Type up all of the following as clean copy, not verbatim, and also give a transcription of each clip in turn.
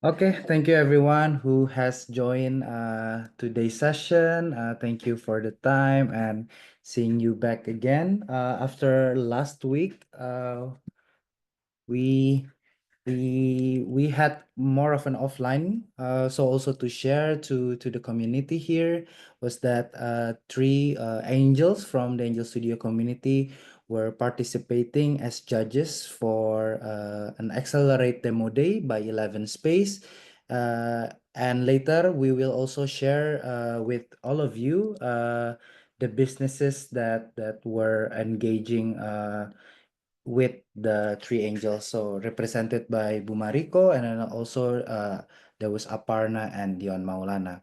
Okay, thank you everyone who has joined today's session. Thank you for the time and seeing you back again. After last week, we we had more of an offline. So also to share to the community here was that three angels from the Angel Studio community were participating as judges for an Accelerate Demo Day by 11 Space. And later we will also share with all of you the businesses that were engaging with the three angels, so represented by Bumariko, and then also there was Aparna and Dion Maulana.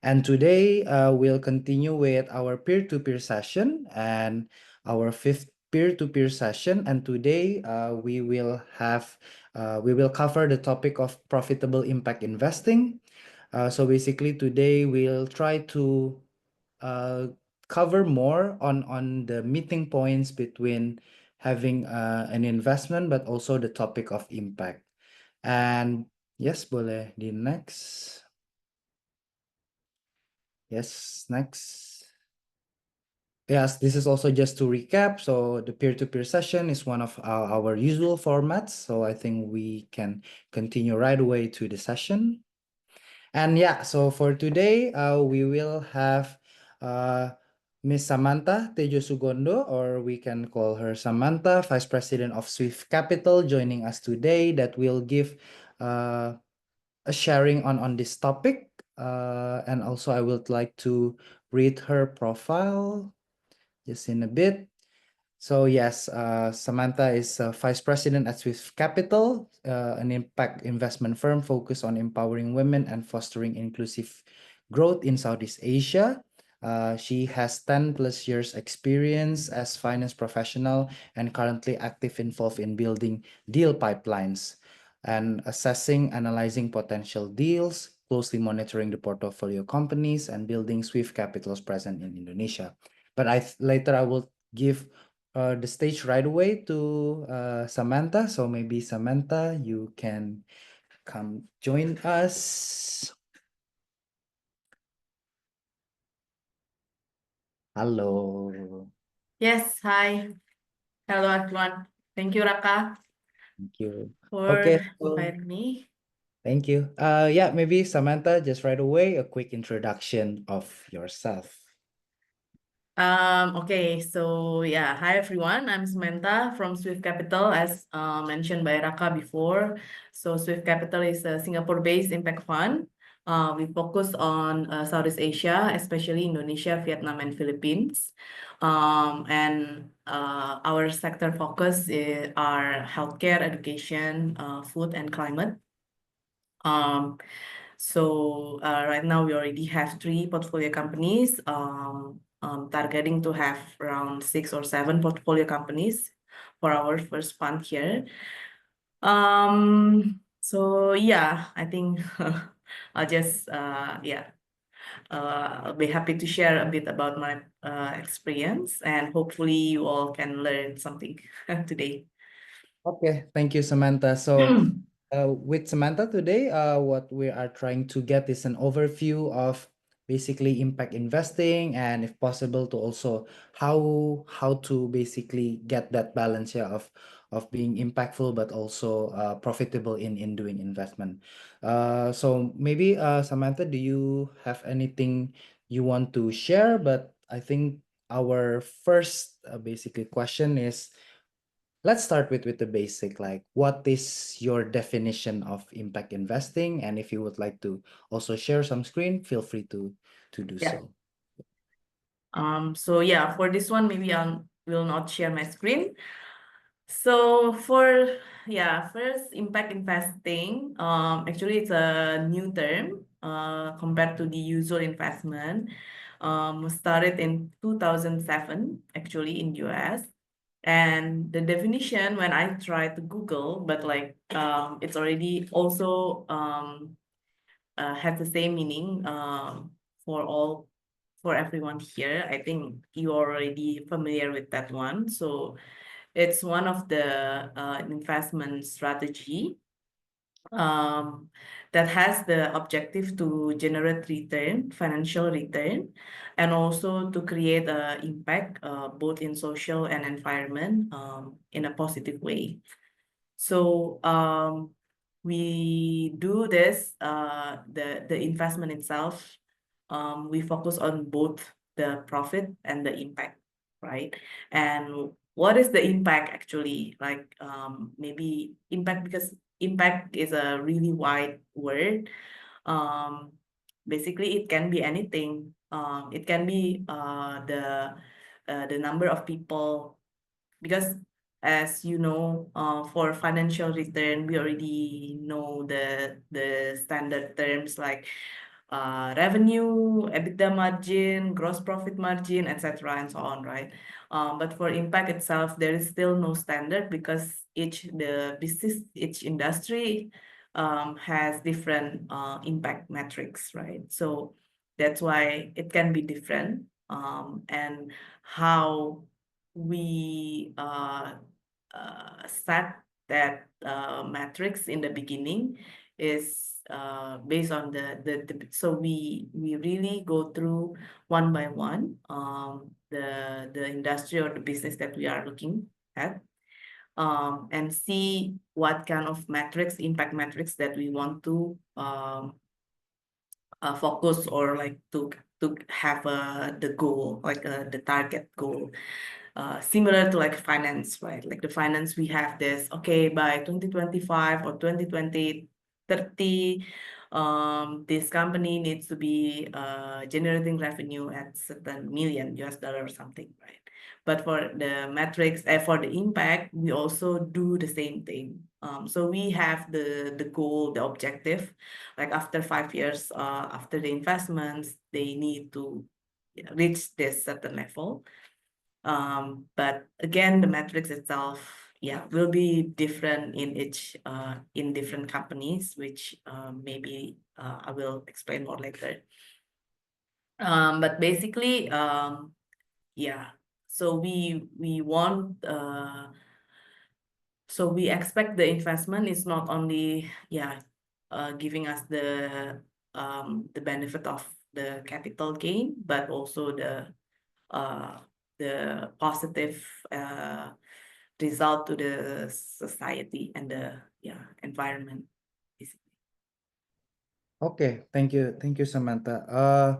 And today we'll continue with our peer-to-peer session and our fifth peer-to-peer session. And today we will cover the topic of profitable impact investing. So basically today we'll try to uh, cover more on the meeting points between having an investment but also the topic of impact. And yes, boleh di next. Yes, next. Yes, this is also just to recap. So the peer-to-peer session is one of our usual formats. So I think we can continue right away to the session. And yeah, so for today, we will have Miss Samantha Tedjosugondo, or we can call her Samantha, Vice President of Sweef Capital, joining us today that will give uh, a sharing on this topic. And also I would like to read her profile just in a bit. So yes, Samantha is Vice President at Swift Capital, an impact investment firm focused on empowering women and fostering inclusive growth in Southeast Asia. She has 10 plus years experience as finance professional and currently active involved in building deal pipelines and assessing, analyzing potential deals, closely monitoring the portfolio companies and building Swift Capital's presence in Indonesia. But later I will give the stage right away to Samantha. So maybe Samantha, you can come join us. Hello. Yes, hi. Hello, everyone. Thank you, Raka, Thank you. for Okay, so inviting me. thank you. Yeah, maybe Samantha, just right away, a quick introduction of yourself. Okay, so yeah, hi everyone. I'm Samantha from Swift Capital, as mentioned by Raka before. So Swift Capital is a Singapore-based impact fund. We focus on Southeast Asia, especially Indonesia, Vietnam, and Philippines. And our sector are healthcare, education, food, and climate. Um, right now we already have three portfolio companies, targeting to have around 6 or 7 portfolio companies for our first fund here. So yeah, I think I'll just I'll be happy to share a bit about my experience, and hopefully you all can learn something today. Okay, thank you, Samantha. So with Samantha today, what we are trying to get is an overview of basically impact investing, and if possible to also how to basically get that balance, yeah, of being impactful but also profitable in doing investment. So maybe Samantha, do you have anything you want to share? But I think our first basically question is, let's start with the basic, like what is your definition of impact investing? And if you would like to also share some screen, feel free to do Yeah. so. So yeah, for this one, maybe I will not share my screen. So for first impact investing, actually it's a new term compared to the usual investment. Started in 2007 actually in US. And the definition when I tried to Google, but it's already also has the same meaning for all for everyone here. I think you're already familiar with that one. So it's one of the investment strategy that has the objective to generate return, financial return, and also to create a impact both in social and environment in a positive way. So we do this, the investment itself, we focus on both the profit and the impact, right? And what is the impact actually? Like maybe impact, because impact is a really wide word. Um, Basically, it can be anything. It can be the number of people, because as you know, for financial return, we already know the standard terms like revenue, EBITDA margin, gross profit margin, etc., and so on, right? But for impact itself, there is still no standard, because the business, each industry has different impact metrics, right? So that's why it can be different, and how we set that matrix in the beginning is based on so we really go through one by one the industry or the business that we are looking at, and see what kind of metrics, impact metrics, that we want to focus, or like to have the goal, like the target goal. Similar to like finance, right? Like the finance, we have this, okay, by 2025 or 2020, 30, this company needs to be generating revenue at certain million US dollar or something, right? But for the metrics, for the impact, we also do the same thing. So we have the goal, the objective, like after 5 years, after the investments, they need to reach this certain level. But again, the metrics itself, yeah, will be different in each in different companies, which maybe I will explain more later. But basically, yeah. So we want so we expect the investment is not only, yeah, giving us the benefit of the capital gain, but also the positive result to the society and the, yeah, environment, basically. Okay, thank you, Samantha.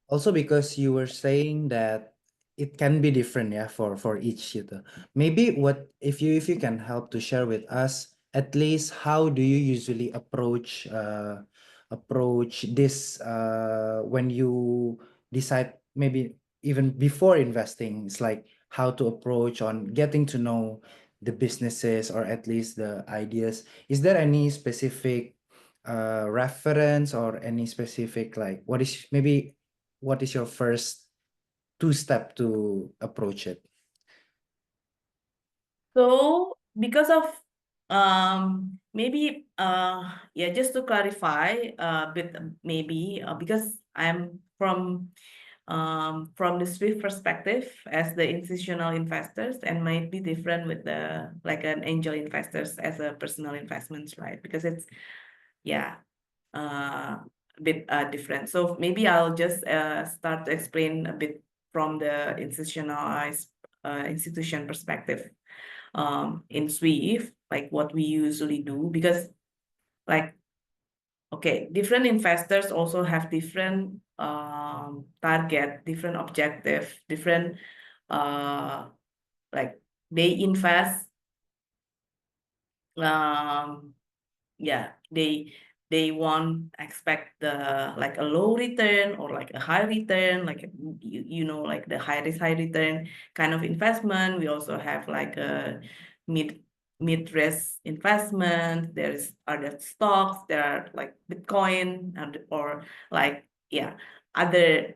Also because you were saying that it can be different, yeah, for each gitu. Maybe what if you can help to share with us at least how do you usually approach this when you decide, maybe even before investing, it's like how to approach on getting to know the businesses or at least the ideas. Is there any specific reference or any specific, like what is your first two-step to approach it? So because of maybe yeah, just to clarify a bit, maybe because I'm from the Sweef perspective as the institutional investors, and might be different with the like an angel investors as a personal investments, right? Because it's, yeah, a bit different. So maybe I'll just start to explain a bit from the institutionalized institution perspective in Sweef, like what we usually do, because like, okay, different investors also have different target, different objective, different like they invest yeah, they won't expect the like a low return or like a high return, like you know, like the high risk high return kind of investment. We also have like a mid risk investment. There's other stocks, there are like Bitcoin, and or like, yeah, other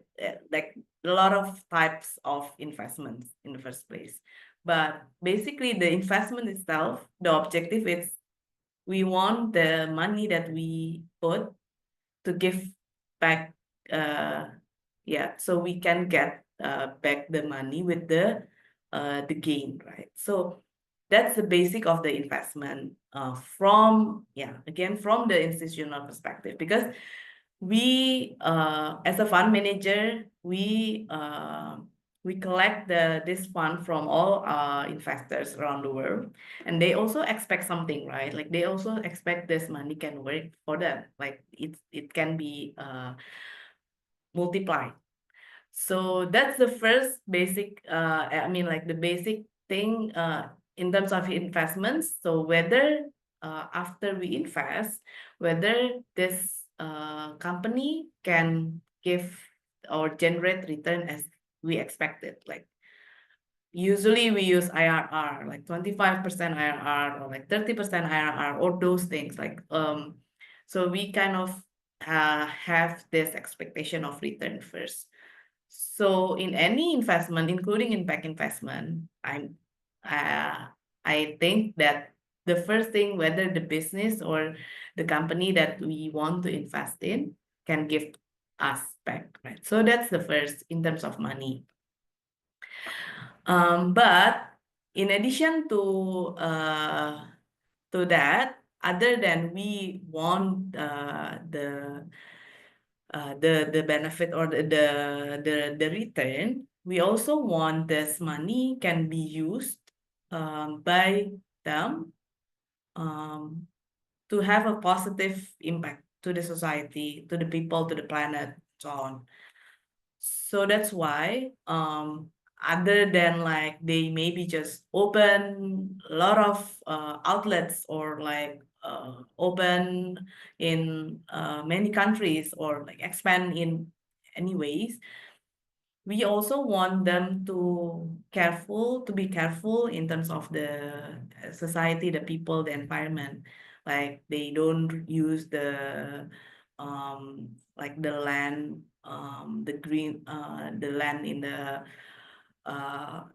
like a lot of types of investments in the first place. But basically the investment itself, the objective is we want the money that we put to give back, yeah, so we can get back the money with the gain, right? So that's the basic of the investment from the institutional perspective, because we as a fund manager, we collect this fund from all investors around the world, and they also expect something, right? Like they also expect this money can work for them, like it can be multiplied. So that's the first basic, I mean, like the basic thing in terms of investments. So whether after we invest, whether this company can give or generate return as we expected. Like usually we use IRR, like 25% IRR or like 30% IRR, or those things. Like so we kind of have this expectation of return first. So in any investment, including impact investment, I think that the first thing, whether the business or the company that we want to invest in can give us back, right? So that's the first in terms of money. But in addition to that, other than we want the benefit or the return, we also want this money can be used by them to have a positive impact to the society, to the people, to the planet, so on. So that's why other than like they maybe just open a lot of outlets, or like open in many countries, or like expand in any ways, we also want them to be careful in terms of the society, the people, the environment. Like they don't use like the land, the land in the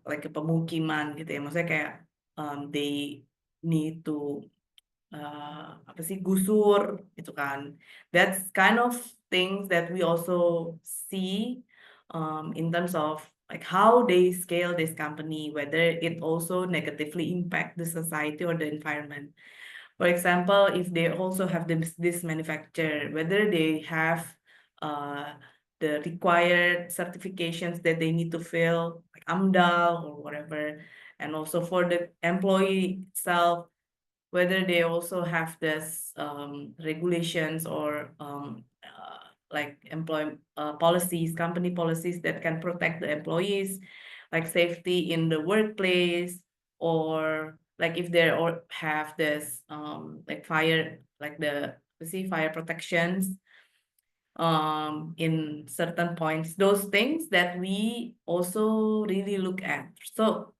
like a pemukiman gitu ya. Maksudnya kayak they need to apa sih, gusur gitu kan. That's kind of things that we also see in terms of like how they scale this company, whether it also negatively impact the society or the environment. For example, if they also have this manufacturer, whether they have the required certifications that they need to fill, like AMDAL or whatever, and also for the employee itself, whether they also have this regulations or like policies, company policies that can protect the employees, like safety in the workplace, or like if they or have this like fire, like the fire protections in certain points, those things that we also really look at. So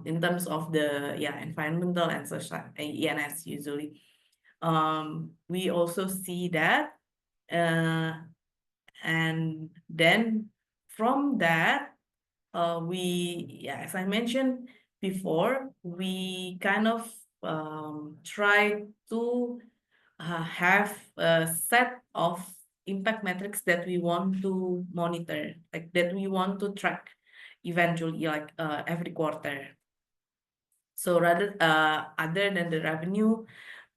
in terms of the environmental and social ENS usually, we also see that, and then from that, we as I mentioned before, we kind of try to have a set of impact metrics that we want to monitor, like that we want to track eventually, like every quarter. So rather other than the revenue,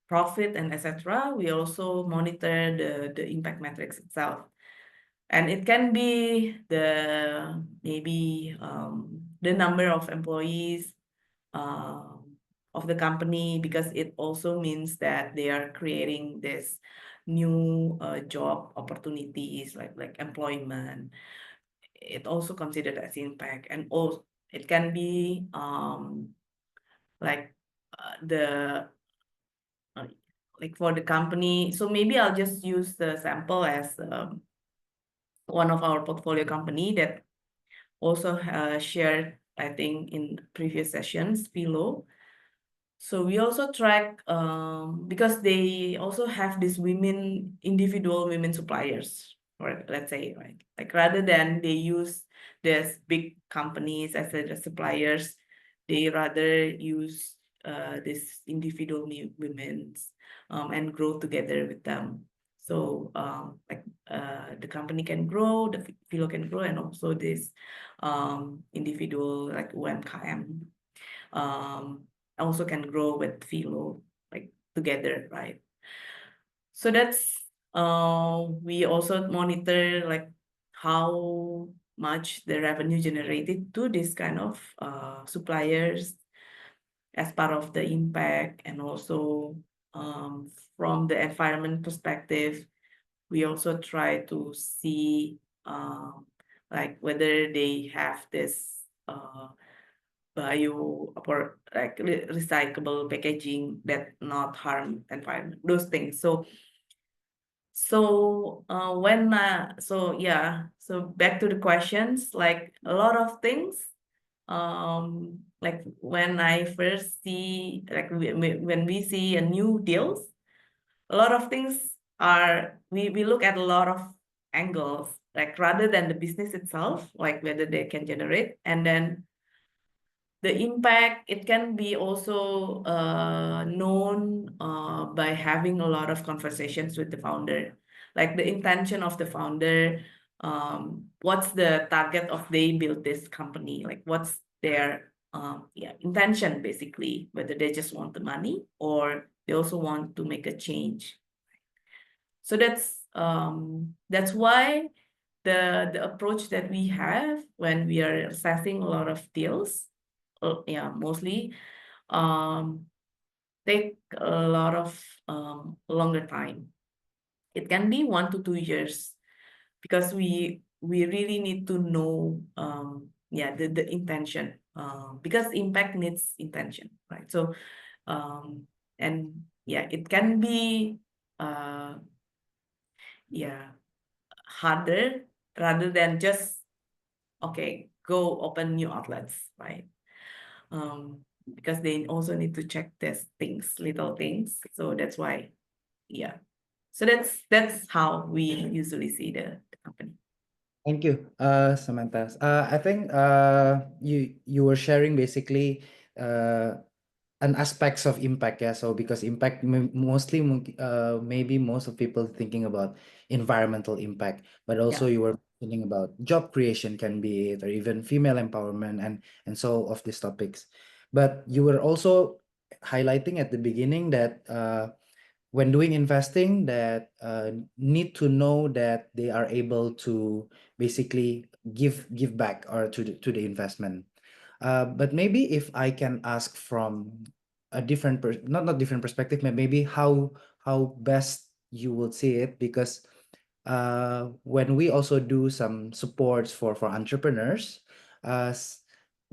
profit, and etc., we also monitor the impact metrics itself. And it can be maybe the number of employees of the company, because it also means that they are creating this new job opportunities, like employment. It also considered as impact. And also it can be like the like for the company. So maybe I'll just use the sample as one of our portfolio company that also shared, I think, in previous sessions below. So we also track because they also have this individual women suppliers, or let's say, right? Like rather than they use this big companies as the suppliers, they rather use this individual women's and grow together with them. So like the company can grow, the Philo can grow, and also this individual like UMKM. also can grow with Philo, like together, right? So that's we also monitor like how much the revenue generated to this kind of suppliers as part of the impact, and also from the environment perspective, we also try to see like whether they have this bio or like recyclable packaging that not harm environment, those things. So yeah, so back to the questions, like a lot of things, like when I first see, like when we see a new deals, a lot of things are, we look at a lot of angles, like rather than the business itself, like whether they can generate, and then the impact, it can be also known by having a lot of conversations with the founder, like the intention of the founder, what's the target of they build this company, like what's their intention, basically, whether they just want the money or they also want to make a change. So that's why the approach that we have when we are assessing a lot of deals, yeah, mostly take a lot of longer time. It can be 1 to 2 years, because we really need to know yeah, the intention, because impact needs intention, right? So and yeah, it can be yeah, harder, rather than just okay, go open new outlets, right? Because they also need to check this things, little things. So that's why, yeah. So that's how we usually see the company. Thank you, Samantha. I think you were sharing basically an aspects of impact, yeah. So because impact mostly maybe most of people thinking about environmental impact, but also Yeah. you were thinking about job creation can be it, or even female empowerment and so of these topics. But you were also highlighting at the beginning that when doing investing, that need to know that they are able to basically give back or to the investment. But maybe if I can ask from a different not different perspective, maybe how best you would see it, because when we also do some supports for entrepreneurs,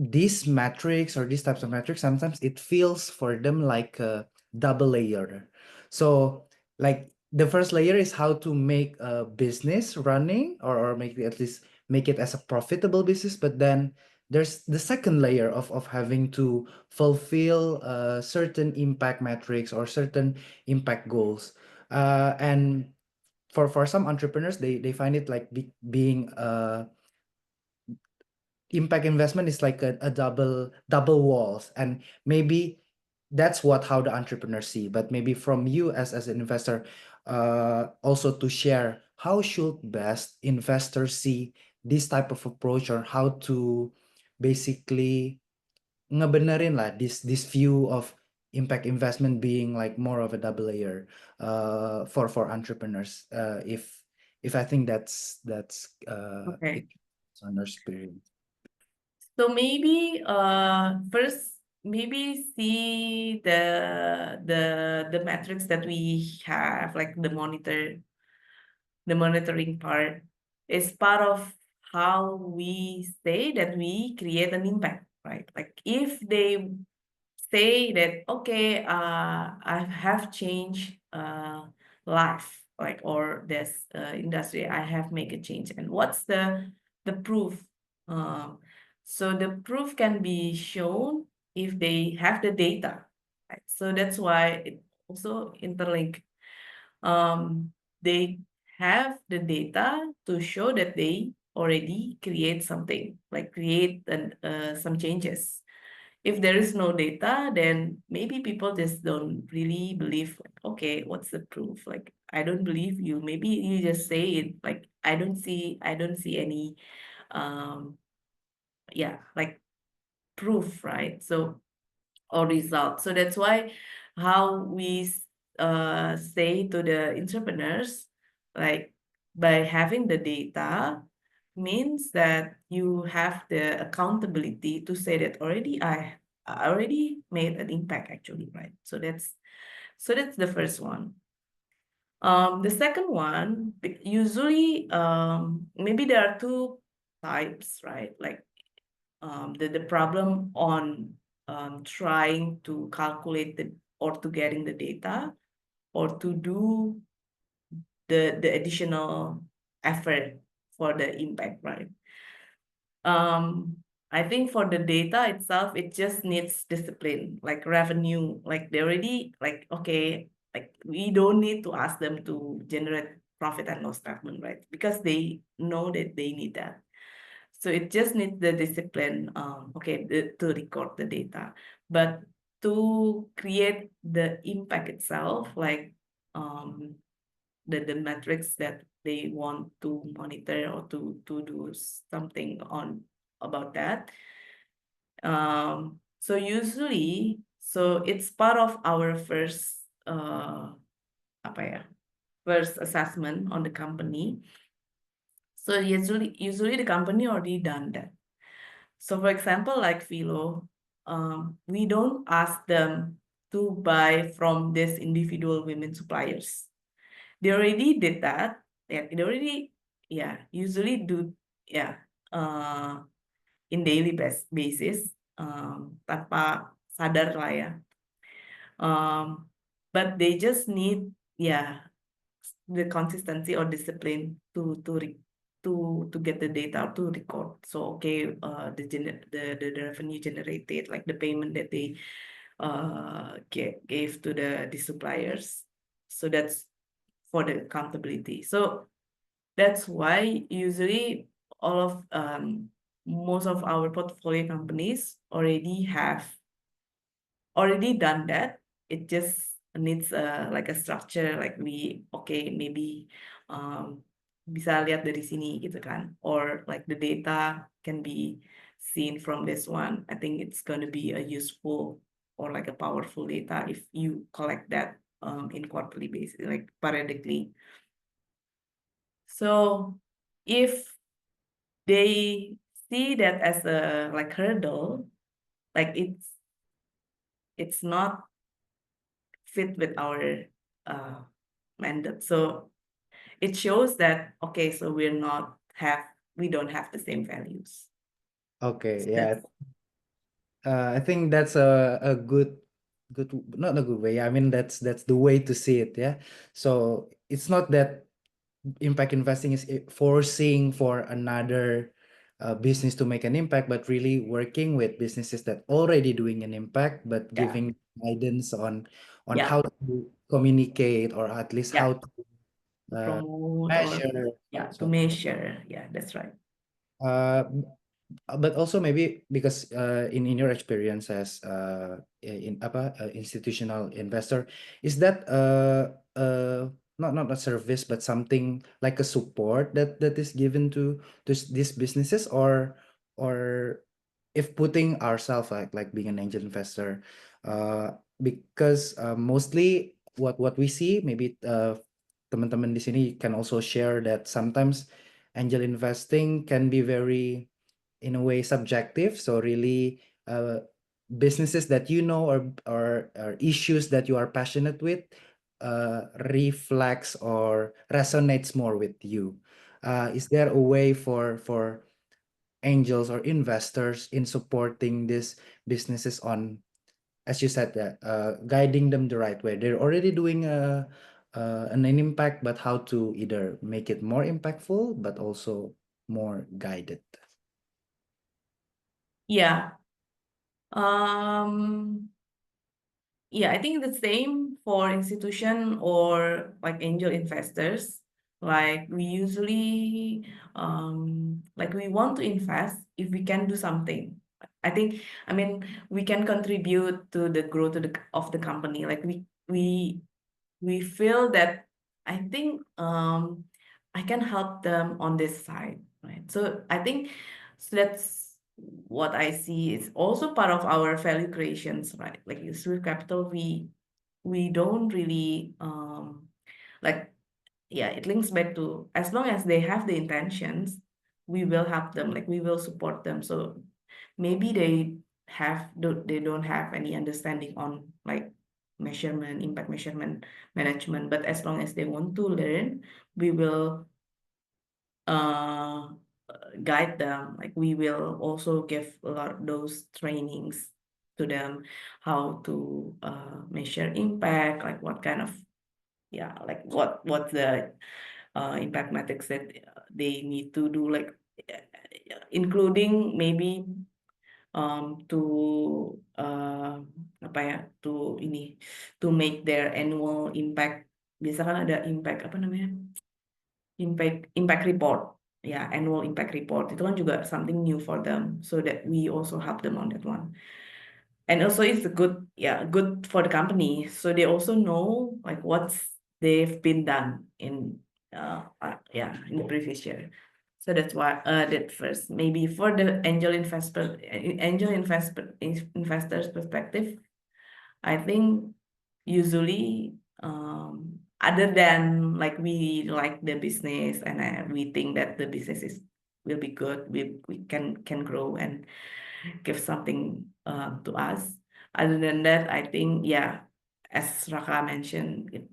these metrics or these types of metrics, sometimes it feels for them like a double layer. So like the first layer is how to make a business running, or make it, at least make it as a profitable business. But then there's the second layer of having to fulfill certain impact metrics or certain impact goals. And for some entrepreneurs, they find it like being impact investment is like a double walls, and maybe that's what how the entrepreneurs see. But maybe from you as an investor, also to share how should best investors see this type of approach, or how to basically ngebenerin lah this view of impact investment being like more of a double layer for entrepreneurs, if I think that's Okay. it's on our spirit. So maybe first, maybe see the metrics that we have, like the monitoring part is part of how we say that we create an impact, right? Like if they say that, okay, I have changed life, like, or this industry, I have made a change, and what's the proof? Um, so the proof can be shown if they have the data, right? So that's why it also interlink. They have the data to show that they already create something, like create some changes. If there is no data, then maybe people just don't really believe, like, okay, what's the proof? Like, I don't believe you. Maybe you just say it, like, I don't see any, yeah, like proof, right? So or result. So that's why how we say to the entrepreneurs, like by having the data means that you have the accountability to say that I already made an impact actually, right? So that's the first one. The second one, usually maybe there are two types, right? Like the problem on trying to calculate or to getting the data or to do the additional effort for the impact, right? I think for the data itself, it just needs discipline, like revenue. Like they already like, okay, like we don't need to ask them to generate profit and loss statement, right? Because they know that they need that. So it just needs the discipline, okay, to record the data. But to create the impact itself, like the metrics that they want to monitor or to do something on about that. So usually, so it's part of our first apa ya, first assessment on the company. So usually the company already done that. So for example, like Philo, we don't ask them to buy from this individual women suppliers. They already did that. Yeah, they already, yeah, usually do, yeah, in daily basis, tanpa sadar lah ya. But they just need, yeah, the consistency or discipline to get the data to record. So okay, the revenue generated, like the payment that they gave to the suppliers. So that's for the accountability. So that's why usually all of most of our portfolio companies already done that. It just needs like a structure, like okay, maybe bisa lihat dari sini gitu kan, or like the data can be seen from this one. I think it's going to be a useful or like a powerful data if you collect that in quarterly basis, like periodically. So if they see that as a like hurdle, like it's not fit with our mandate. So it shows that okay, so we don't have the same values. Okay, So yeah. that's I think that's a good not a good way. I mean that's the way to see it, yeah. So it's not that impact investing is forcing for another business to make an impact, but really working with businesses that already doing an impact, but yeah, giving guidance on yeah, how to communicate or at least yeah, how to to promote or measure. yeah, to So measure. Yeah, that's right. uh, but also maybe because in your experience as in apa institutional investor, is that not a service but something like a support that is given to these businesses, or if putting ourselves like being an angel investor, because mostly what we see, maybe teman-teman di sini can also share that sometimes angel investing can be very in a way subjective. So really businesses that you know or issues that you are passionate with reflects or resonates more with you. Is there a way for angels or investors in supporting these businesses on, as you said, that guiding them the right way? They're already doing an impact, but how to either make it more impactful but also more guided. Yeah. Yeah, I think the same for institution or like angel investors. Like we usually like we want to invest if we can do something. I mean we can contribute to the growth of the company. Like we feel that I think I can help them on this side, right? So I think so that's what I see is also part of our value creations, right? Like in Sweef Capital, we don't really like, yeah, it links back to as long as they have the intentions, we will help them, like we will support them. So maybe they don't have any understanding on like measurement, impact measurement, management, but as long as they want to learn, we will uh guide them. Like we will also give a lot of those trainings to them, how to measure impact, like what kind of, yeah, like what the impact metrics that they need to do, like including maybe to apa ya, to ini, to make their annual impact. Biasa kan ada impact apa namanya, impact report, ya, annual impact report itu kan juga something new for them, so that we also help them on that one. And also it's good, yeah, good for the company, so they also know like what's they've been done in yeah, in the previous year. So that's why that first, maybe for the investors perspective, I think usually other than like we like the business and we think that the business is will be good, we can grow and give something to us. Other than that, I think, yeah, as Raka mentioned, it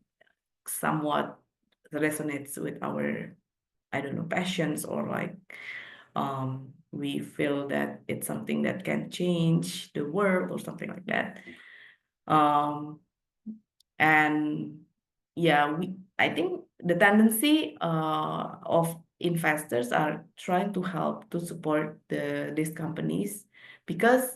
somewhat resonates with our, I don't know, passions, or like we feel that it's something that can change the world or something like that. And yeah, I think the tendency of investors are trying to help to support these companies, because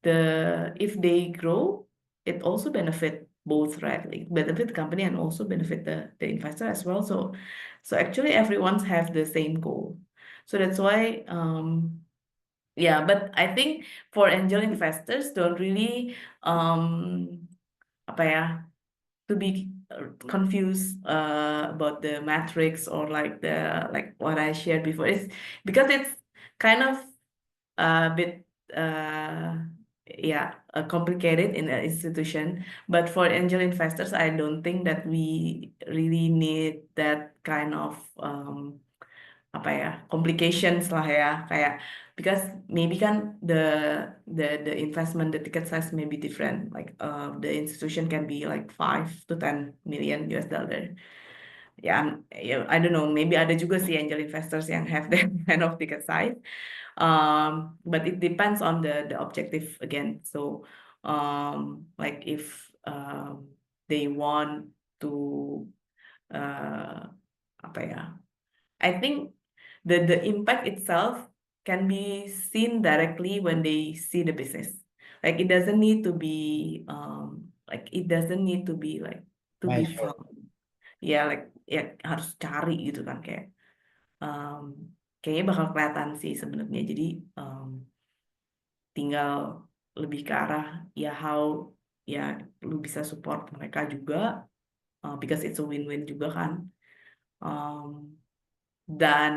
if they grow, it also benefit both, right? Like benefit the company and also benefit the investor as well. So actually everyone's have the same goal. So that's why yeah, but I think for angel investors don't really apa ya, to be confused about the matrix, or like what I shared before. It's because it's kind of a bit yeah, complicated in an institution. But for angel investors, I don't think that we really need that kind of apa ya, complications lah ya, kayak, because maybe kan the investment, the ticket size may be different, like the institution can be like 5 to 10 million US dollar. Yeah, yeah, I don't know, maybe ada juga sih angel investors yang have that kind of ticket size, but it depends on the objective again. So like if they want to apa ya, I think the impact itself can be seen directly when they see the business. Like it doesn't need to be like it doesn't need to be like to be Measure. found. Ya, like ya harus cari gitu kan, kayak kayaknya bakal kelihatan sih sebenarnya. Jadi tinggal lebih ke arah ya how ya lu bisa support mereka juga, because it's a win-win juga kan. Dan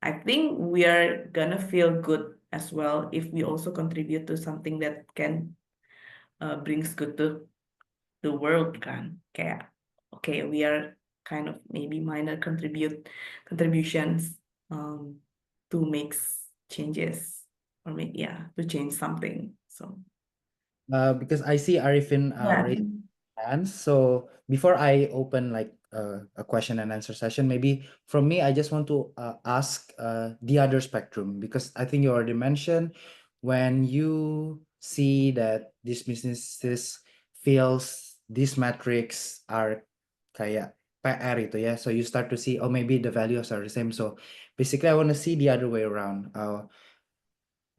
I think we are gonna feel good as well if we also contribute to something that can brings good to the world kan. Kayak, okay, we are kind of maybe minor contributions to make changes, or maybe, yeah, to change something. So Because I see Arifin yeah. raised hands. So before I open like a question and answer session, maybe from me, I just want to ask the other spectrum, because I think you already mentioned when you see that these businesses feels these metrics are kayak PR itu ya. So you start to see, oh, maybe the values are the same. So basically, I want to see the other way around.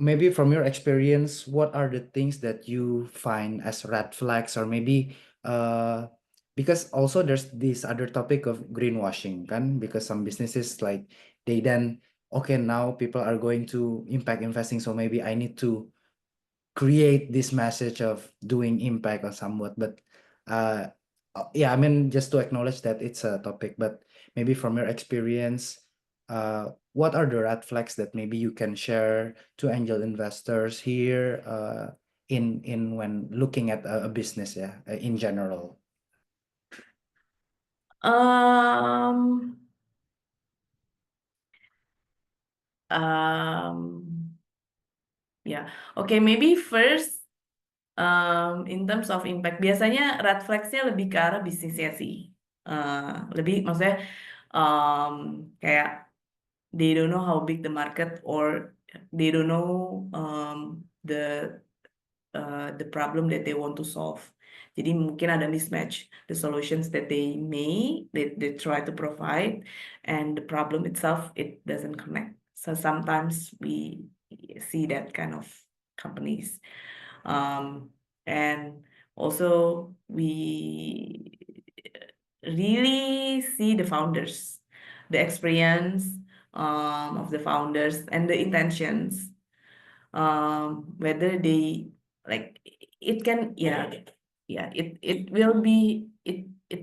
Maybe from your experience, what are the things that you find as red flags, or maybe because also there's this other topic of greenwashing, kan? Because some businesses like they then, okay, now people are going to impact investing, so maybe I need to create this message of doing impact or somewhat. But yeah, I mean, just to acknowledge that it's a topic, but maybe from your experience, what are the red flags that maybe you can share to angel investors here in when looking at a business, yeah, in general? Um, um, yeah. Okay, maybe first in terms of impact, biasanya red flags-nya lebih ke arah bisnisnya sih. Lebih maksudnya kayak they don't know how big the market or they don't know the problem that they want to solve. Jadi mungkin ada mismatch the solutions that they try to provide and the problem itself it doesn't connect. So sometimes we see that kind of companies. And also we really see the founders, the experience of the founders and the intentions, whether they like it can it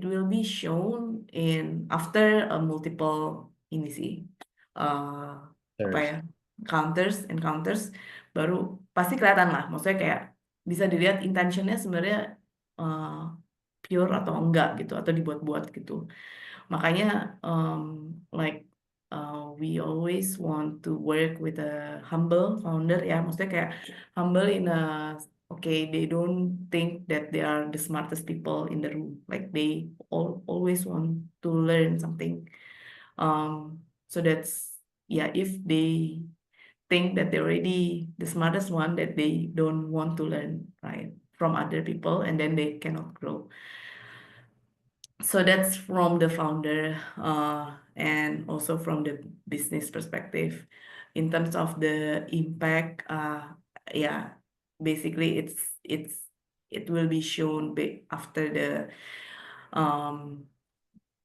will be shown in after a multiple ini sih apa There's ya encounters baru pasti kelihatan lah, maksudnya kayak bisa dilihat intentionnya sebenarnya pure atau enggak gitu atau dibuat-buat gitu. Makanya like we always want to work with a humble founder ya, maksudnya kayak humble in a okay, they don't think that they are the smartest people in the room, like they always want to learn something. So that's yeah, if they think that they're already the smartest one, that they don't want to learn right from other people, and then they cannot grow. So that's from the founder and also from the business perspective. In terms of the impact, yeah, basically it will be shown after the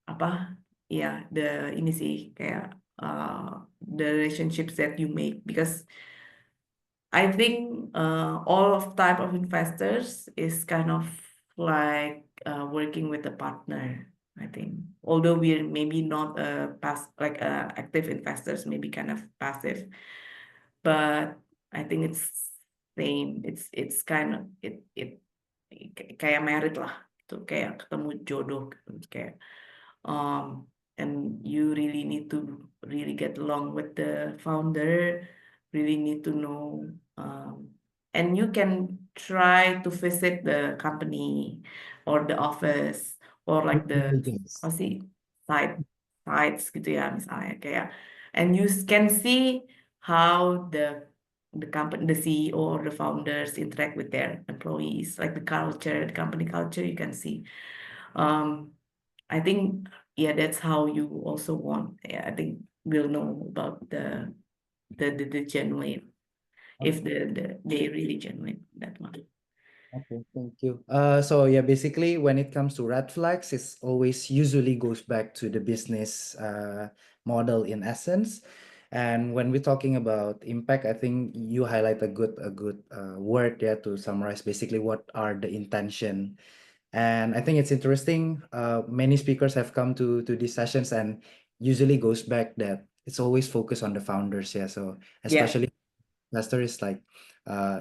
apa ya the ini sih kayak the relationships that you make, because I think all of type of investors is kind of like working with a partner. I think, although we're maybe not like active investors, maybe kind of passive, but I think it's same. It's kind of it kayak merit lah, itu kayak ketemu jodoh, kayak and you really need to really get along with the founder, really need to know, and you can try to visit the company or the office or like the diligence. apa sih sites gitu ya misalnya kayak, and you can see how the company, the CEO or the founders interact with their employees, like the culture, the company culture, you can see. I think yeah, that's how you also want. Yeah, I think we'll know about the genuine, if Okay. they really genuine that one. Okay, thank you. So yeah, basically when it comes to red flags, it's always usually goes back to the business model in essence. And when we're talking about impact, I think you highlight a good word there to summarize basically what are the intention. And I think it's interesting. Many speakers have come to these sessions and usually goes back that it's always focused on the founders. Yeah, so Yeah, especially investor is like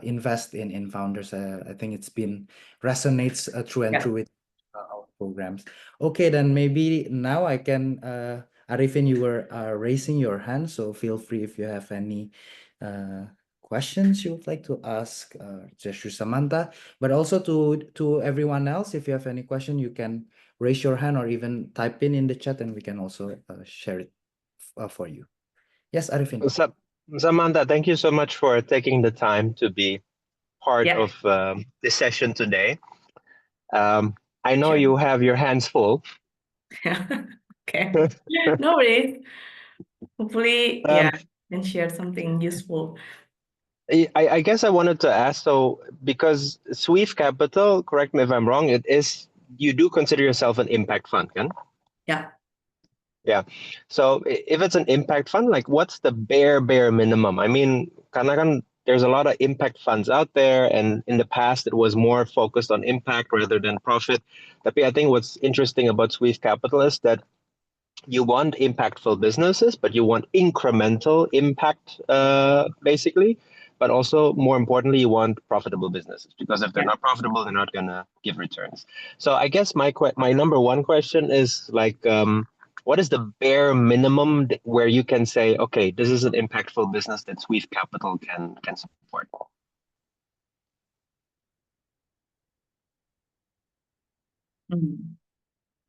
invest in founders. I think it's been resonates through and yeah, through with our programs. Okay, then maybe now I can Arifin, you were raising your hand, so feel free if you have any questions you would like to ask just to Samantha, but also to everyone else. If you have any question, you can raise your hand or even type in the chat, and we can also share it for you. Yes, Arifin. Samantha, thank you so much for taking the time to be part yeah. of this session today. I know Sure. you have your hands full. Okay. No worries. Hopefully, Um, yeah, can share something useful. I guess I wanted to ask, so because Sweef Capital, correct me if I'm wrong, you do consider yourself an impact fund, can? Yeah. Yeah. So if it's an impact fund, like what's the bare minimum? I mean, karena kan there's a lot of impact funds out there, and in the past it was more focused on impact rather than profit. Tapi I think what's interesting about Sweef Capital is that you want impactful businesses, but you want incremental impact, basically. But also, more importantly, you want profitable businesses, because if they're Yeah. not profitable, they're not gonna give returns. So I guess my number one question is like, what is the bare minimum where you can say, okay, this is an impactful business that Sweef Capital can support?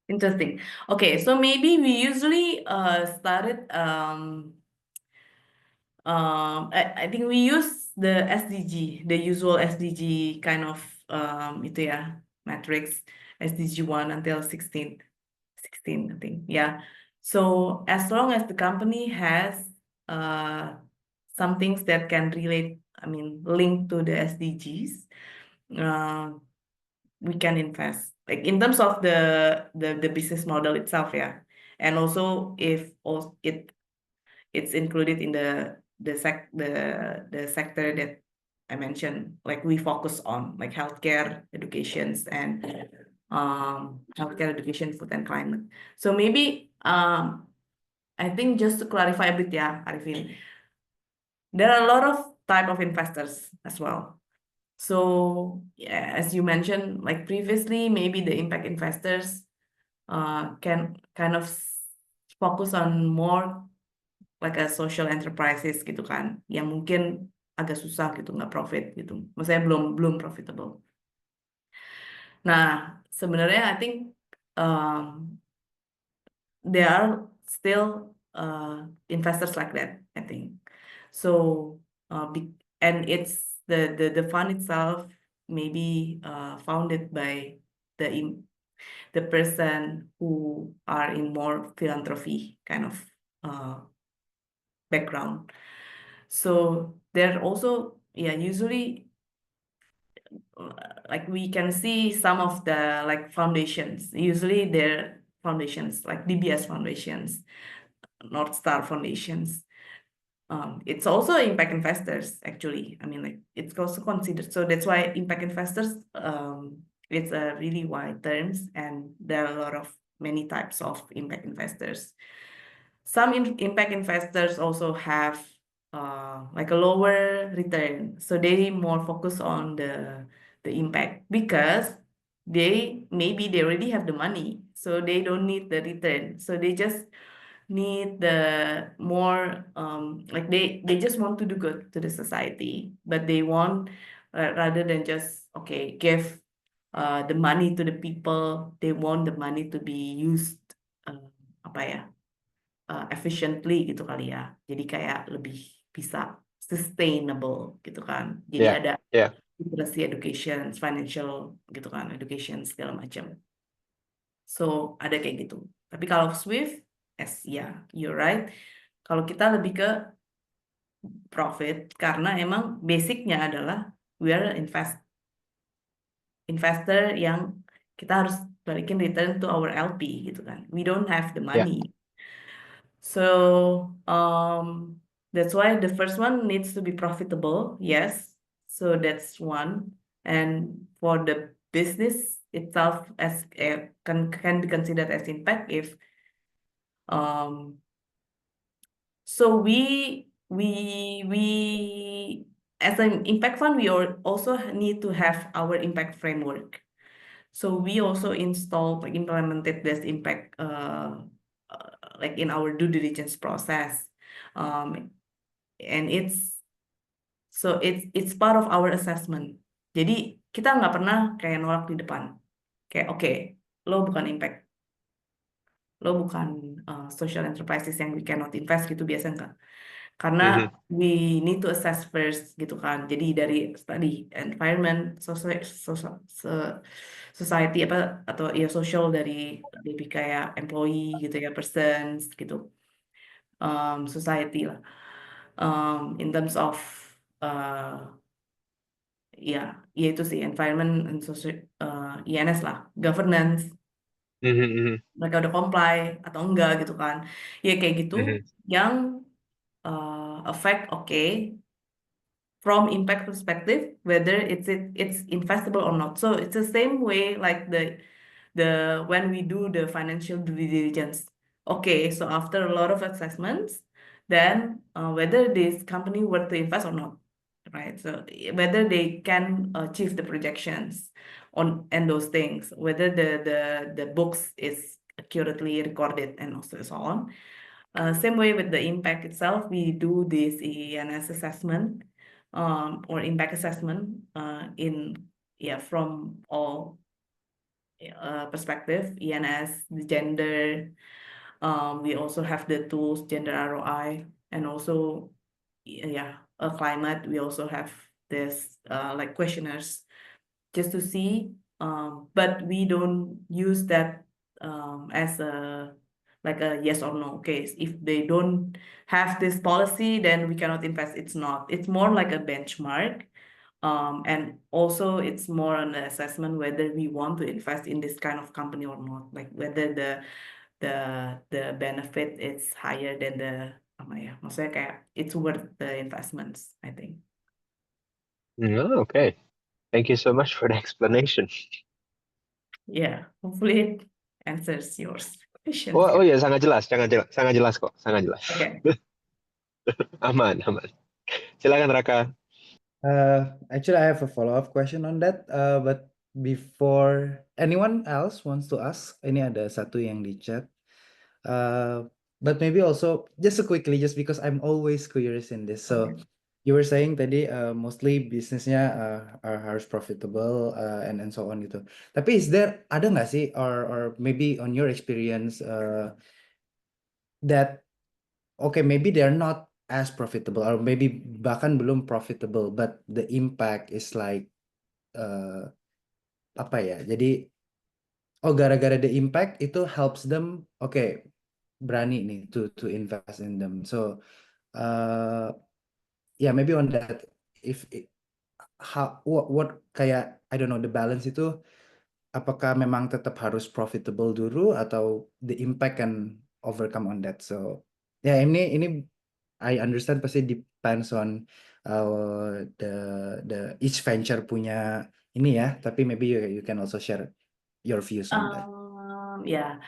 Interesting. Okay, so maybe we usually started I think we use the SDG, the usual SDG kind of itu ya, matrix SDG 1 until 16, I think. Yeah. So as long as the company has some things that can relate, I mean, link to the SDGs, we can invest. Like in terms of the business model itself, yeah. And also if it's included in the sector that I mentioned, like we focus on like healthcare, educations, and healthcare, education, food and climate. So maybe I think just to clarify a bit, yeah, Arifin, there are a lot of type of investors as well. So yeah, as you mentioned, like previously, maybe the impact investors can kind of focus on more like a social enterprises gitu kan, yang mungkin agak susah gitu, nggak profit gitu. Maksudnya belum profitable. Nah, sebenarnya I think there are still investors like that, I think. So and it's the fund itself maybe founded by the person who are in more philanthropy kind of background. So they're also, yeah, usually like we can see some of the like foundations, usually they're foundations like DBS foundations, North Star foundations. It's also impact investors actually. I mean, like it's also considered. So that's why impact investors, it's a really wide terms, and there are a lot of many types of impact investors. Some impact investors also have like a lower return, so they more focus on the impact because maybe they already have the money, so they don't need the return. So they just need the more like they just want to do good to the society, but they want rather than just okay give the money to the people, they want the money to be used apa ya efficiently gitu kali ya, jadi kayak lebih bisa sustainable gitu kan, jadi Yeah, ada yeah. literacy education, financial gitu kan, education segala macam. So ada kayak gitu. Tapi kalau Swift, yeah, you're right. Kalau kita lebih ke profit karena emang basicnya adalah we are investor yang kita harus balikin return to our LP gitu kan. We don't have the Yeah. money. So that's why the first one needs to be profitable. Yes. So that's one. And for the business itself as can be considered as impact if so we as an impact fund, we also need to have our impact framework. So we also implemented this impact like in our due diligence process. And it's part of our assessment. Jadi kita nggak pernah kayak nolak di depan. Kayak oke, lo bukan impact, lo bukan social enterprises yang we cannot invest gitu, biasa enggak. Karena we need to assess first gitu kan. Jadi dari tadi environment, society apa atau ya social dari lebih kayak employee gitu ya, persons gitu, society lah. In terms of ya itu sih environment and social, INS lah, governance, mereka udah comply atau enggak gitu kan. Ya kayak gitu yang affect from impact perspective whether it's investable or not. So it's the same way like the when we do the financial due diligence. okay, so after a lot of assessments, then whether this company worth to invest or not, right? So whether they can achieve the projections on and those things, whether the books is accurately recorded and also so on. Same way with the impact itself, we do this ENS assessment or impact assessment from all perspective, ENS, the gender. We also have the tools, gender ROI, and also a climate. We also have this like questionnaires just to see, but we don't use that as a like a yes or no case. If they don't have this policy, then we cannot invest. It's not. It's more like a benchmark. And also it's more an assessment whether we want to invest in this kind of company or not, like whether the benefit is higher than the maksudnya kayak it's worth the investments, I think. Oh, okay. Thank you so much for the explanation. Yeah, hopefully it answers your question. Oh ya, sangat jelas kok, sangat jelas. Okay. Aman. Silakan Raka. Actually, I have a follow-up question on that. But before anyone else wants to ask, ini ada satu yang di chat. But maybe also just quickly, just because I'm always curious in this. So Okay. you were saying tadi mostly bisnisnya harus profitable and so on gitu. Tapi ada nggak sih or maybe on your experience that okay, maybe they're not as profitable or maybe bahkan belum profitable, but the impact is like apa ya? Jadi gara-gara the impact itu helps them, okay, berani nih to invest in them. So yeah, maybe on that, if what kayak I don't know, the balance itu apakah memang tetap harus profitable dulu atau the impact can overcome on that. So ya ini I understand pasti depends on the each venture punya ini ya, tapi maybe you can also share your views on that. Yeah.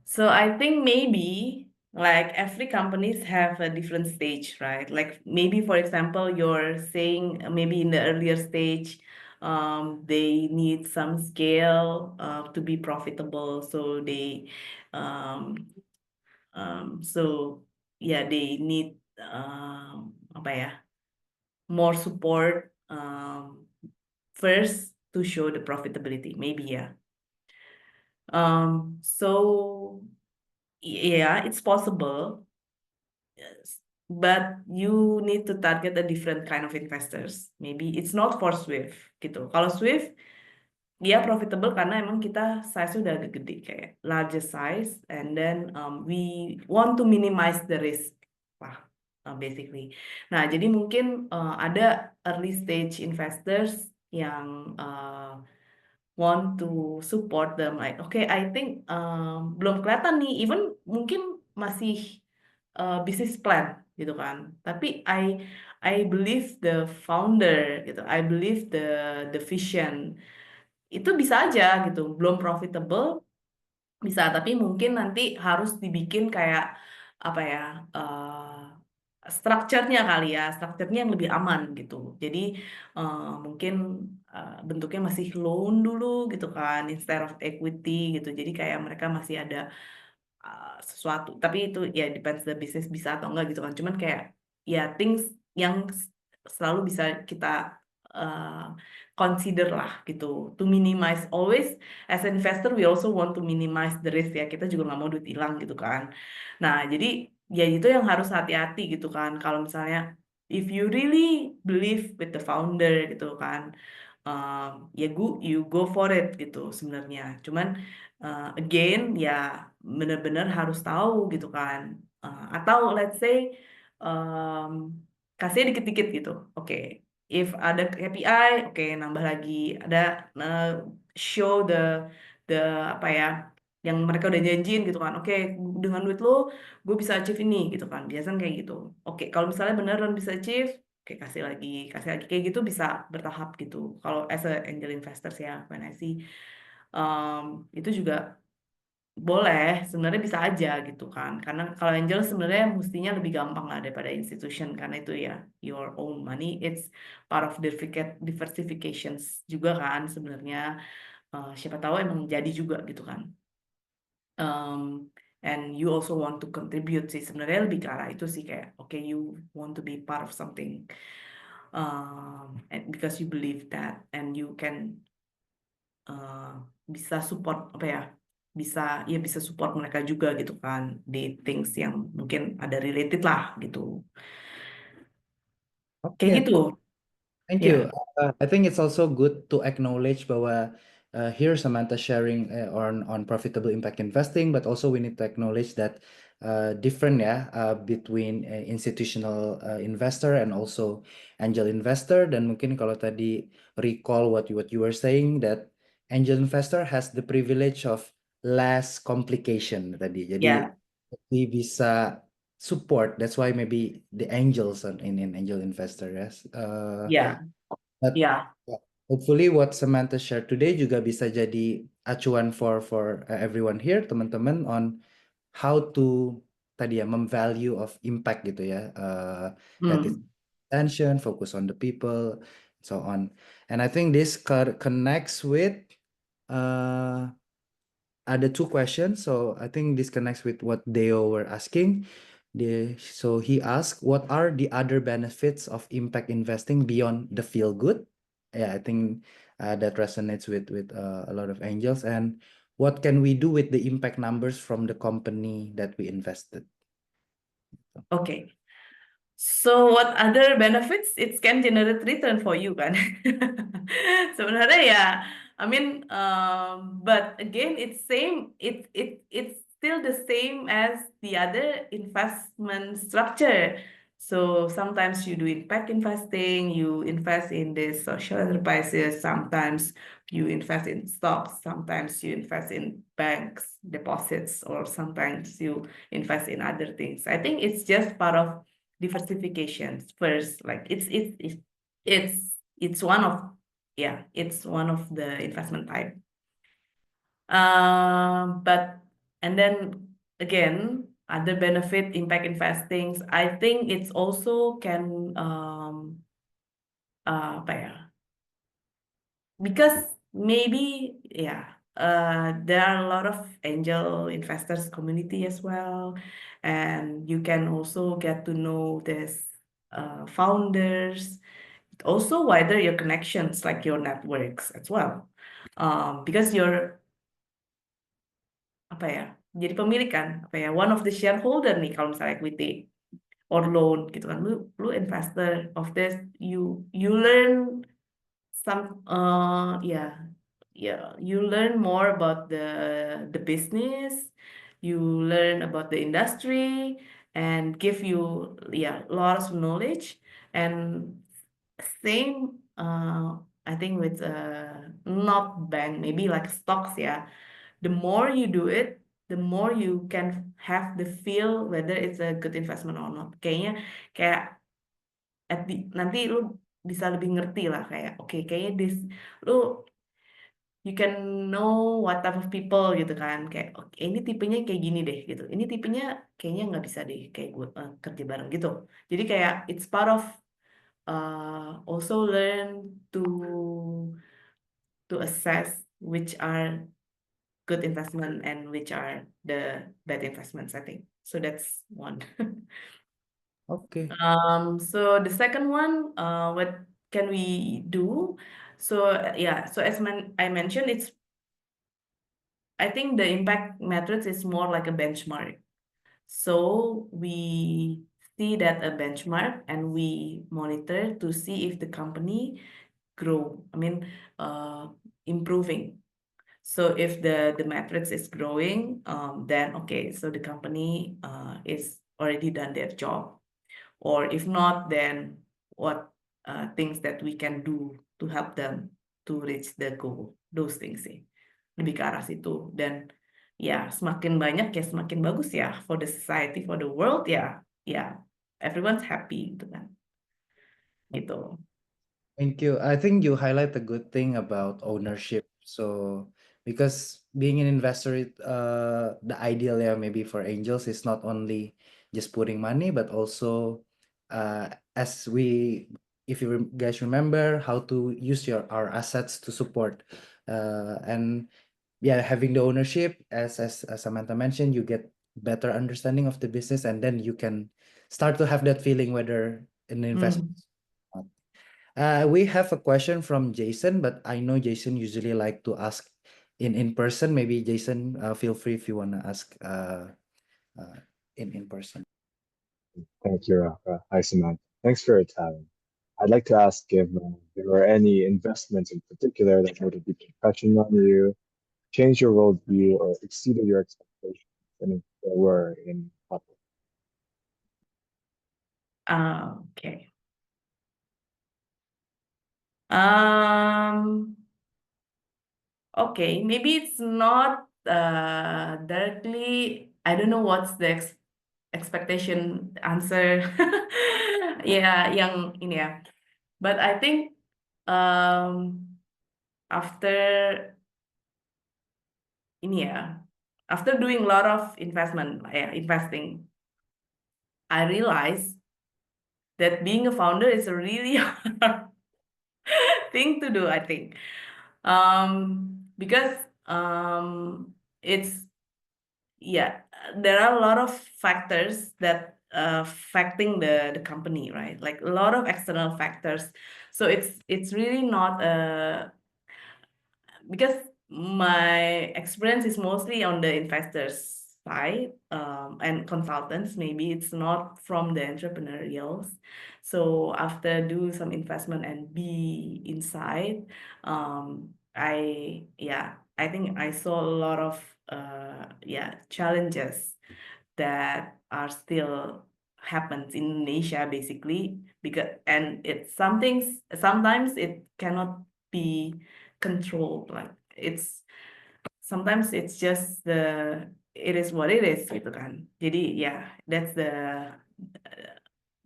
So I think maybe like every companies have a different stage, right? Like maybe for example, you're saying maybe in the earlier stage, they need some scale to be profitable. So they need apa ya, more support first to show the profitability, maybe yeah. So yeah, it's possible, yes, but you need to target a different kind of investors. Maybe it's not for Sweef gitu. Kalau Sweef dia profitable karena emang kita size udah agak gede, kayak larger size, and then we want to minimize the risk lah, basically. Nah, jadi mungkin ada early stage investors yang want to support them, like okay, I think belum kelihatan nih, even mungkin masih business plan gitu kan, tapi I believe the founder gitu, I believe the vision, itu bisa aja gitu, belum profitable bisa, tapi mungkin nanti harus dibikin kayak apa ya, strukturnya kali ya, strukturnya yang lebih aman gitu. Jadi mungkin bentuknya masih loan dulu gitu kan, instead of equity gitu. Jadi kayak mereka masih ada sesuatu, tapi itu ya depends the business bisa atau enggak gitu kan. Cuman kayak ya things yang selalu bisa kita consider lah gitu, to minimize always. As an investor we also want to minimize the risk ya, kita juga nggak mau duit hilang gitu kan. Nah jadi ya itu yang harus hati-hati gitu kan, kalau misalnya if you really believe with the founder gitu kan, ya you go for it gitu sebenarnya. Cuman again ya benar-benar harus tahu gitu kan. Atau let's say kasih dikit-dikit gitu. Oke, if ada KPI, oke nambah lagi. Ada show the apa ya, yang mereka udah janjiin gitu kan. Oke, dengan duit lo gue bisa achieve ini gitu kan. Biasanya kayak gitu. Oke, kalau misalnya beneran bisa achieve, oke kasih lagi kayak gitu, bisa bertahap gitu. Kalau as a angel investors ya, when I see itu juga boleh, sebenarnya bisa aja gitu kan. Karena kalau angel sebenarnya mestinya lebih gampang lah daripada institution karena itu ya your own money, it's part of diversifications juga kan sebenarnya. Siapa tahu emang jadi juga gitu kan. And you also want to contribute sih sebenarnya lebih ke arah itu sih kayak okay you want to be part of something, and because you believe that and you can bisa support apa ya bisa support mereka juga gitu kan di things yang mungkin ada related lah gitu kayak Okay, gitu thank ya. you. I think it's also good to acknowledge bahwa here Samantha sharing on profitable impact investing, but also we need to acknowledge that different ya between institutional investor and also angel investor. Dan mungkin kalau tadi recall what you were saying that angel investor has the privilege of less complication tadi. Jadi Ya, we bisa support. That's why maybe the angels in angel investor yes. ya, But ya, hopefully what Samantha shared today juga bisa jadi acuan for everyone here, teman-teman, on how to tadi ya memvalue of impact gitu ya. That is hmm. attention, focus on the people, so on. And I think this connects with ada two questions. So I think this connects with what Deo were asking. So he asked, what are the other benefits of impact investing beyond the feel good? Yeah, I think that resonates with a lot of angels. And what can we do with the impact numbers from the company that we invested? Okay. So what other benefits it can generate return for you kan? Sebenarnya ya, I mean, but again it's same, it's still the same as the other investment structure. So sometimes you do impact investing, you invest in the social enterprises, sometimes you invest in stocks, sometimes you invest in banks deposits, or sometimes you invest in other things. I think it's just part of diversifications first, like it's one of it's one of the investment type, but and then again other benefit impact investing, I think it's also can apa ya, because maybe there are a lot of angel investors community as well, and you can also get to know this founders, also wider your connections like your networks as well, because you're apa ya jadi pemilik kan apa ya one of the shareholder nih kalau misalnya equity or loan gitu kan, lu investor of this, you learn some you learn more about the business, you learn about the industry and give you lots of knowledge. And same I think with not bank, maybe like stocks ya, the more you do it, the more you can have the feel whether it's a good investment or not. Kayaknya kayak nanti lu bisa lebih ngerti lah kayak oke kayaknya lu you can know what type of people gitu kan, kayak oke ini tipenya kayak gini deh gitu, ini tipenya kayaknya nggak bisa deh kayak gue kerja bareng gitu. Jadi kayak it's part of also learn to assess which are good investment and which are the bad investments, I think. So that's one. Okay. So the second one, what can we do? So so as I mentioned, I think the impact metrics is more like a benchmark. So we see that a benchmark and we monitor to see if the company grow. I mean, improving. So if the matrix is growing, then okay, so the company is already done their job. Or if not, then what things that we can do to help them to reach the goal. Those things sih. Lebih ke arah situ. Dan ya semakin banyak ya semakin bagus ya for the society, for the world ya, everyone's happy gitu kan. Gitu. Thank you. I think you highlight a good thing about ownership. So because being an investor, the ideal, yeah, maybe for angels is not only just putting money, but also as we, if you guys remember, how to use our assets to support, and yeah, having the ownership, as Samantha mentioned, you get better understanding of the business, and then you can start to have that feeling whether an investment. We have a question from Jason, but I know Jason usually like to ask in person. Maybe Jason, feel free if you want to ask in person. Thank you, Rafa. Hi, Samantha. Thanks for your time. I'd like to ask if there were any investments in particular that made a deep impression on you, changed your worldview, or exceeded your expectations, and if there were in what way. Okay. Um, okay, maybe it's not directly, I don't know what's the expectation answer. Yeah, yang ini ya. But I think after ini ya, after doing a lot of investing, I realized that being a founder is a really hard thing to do, I think. Because it's, yeah, there are a lot of factors that affecting the company, right? Like a lot of external factors. So it's really not because my experience is mostly on the investors side, and consultants. Maybe it's not from the entrepreneurials. So after do some investment and be inside, I think I saw a lot of challenges that are still happens in Indonesia, basically, because and it's sometimes it cannot be controlled. Like sometimes it's just it is what it is gitu kan. Jadi that's the